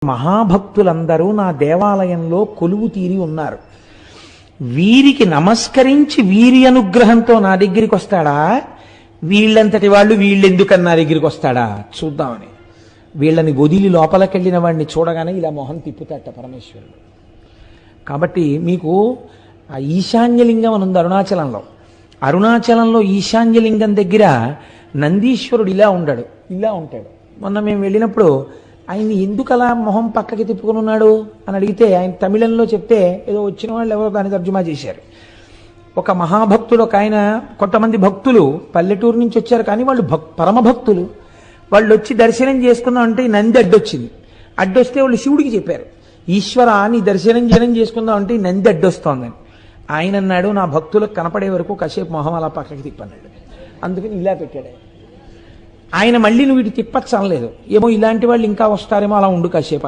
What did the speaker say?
మహాభక్తులందరూ నా దేవాలయంలో కొలువు తీరి ఉన్నారు. వీరికి నమస్కరించి వీరి అనుగ్రహంతో నా దగ్గరికి వస్తాడా, వీళ్ళంతటి వాళ్ళు వీళ్ళెందుకని నా దగ్గరికి వస్తాడా చూద్దామని వీళ్ళని వదిలి లోపలికెళ్ళిన వాడిని చూడగానే ఇలా మొహం తిప్పుతాట పరమేశ్వరుడు. కాబట్టి మీకు ఆ ఈశాన్యలింగం అని ఉంది అరుణాచలంలో. అరుణాచలంలో ఈశాన్యలింగం దగ్గర నందీశ్వరుడు ఇలా ఉంటాడు. మొన్న మేము వెళ్ళినప్పుడు ఆయన్ని ఎందుకు అలా మొహం పక్కకి తిప్పుకుని ఉన్నాడు అని అడిగితే ఆయన తమిళంలో చెప్తే ఏదో వచ్చిన వాళ్ళు ఎవరో దాన్ని తర్జుమా చేశారు. ఒక మహాభక్తులు ఒక ఆయన, కొంతమంది భక్తులు పల్లెటూరు నుంచి వచ్చారు కానీ వాళ్ళు పరమభక్తులు. వాళ్ళు వచ్చి దర్శనం చేసుకుందాం అంటే నంది అడ్డొచ్చింది. అడ్డొస్తే వాళ్ళు శివుడికి చెప్పారు, ఈశ్వర నీ దర్శనం చేసుకుందాం అంటే నంది అడ్డొస్తోందని. ఆయన అన్నాడు, నా భక్తులకు కనపడే వరకు కాసేపు మొహం అలా పక్కకి తిప్పన్నాడు. అందుకని ఇలా పెట్టాడు ఆయన. మళ్ళీ నువ్వు ఇటు తిప్పచ్చు అనలేదు. ఏమో ఇలాంటి వాళ్ళు ఇంకా వస్తారేమో, అలా ఉండు కాసేపు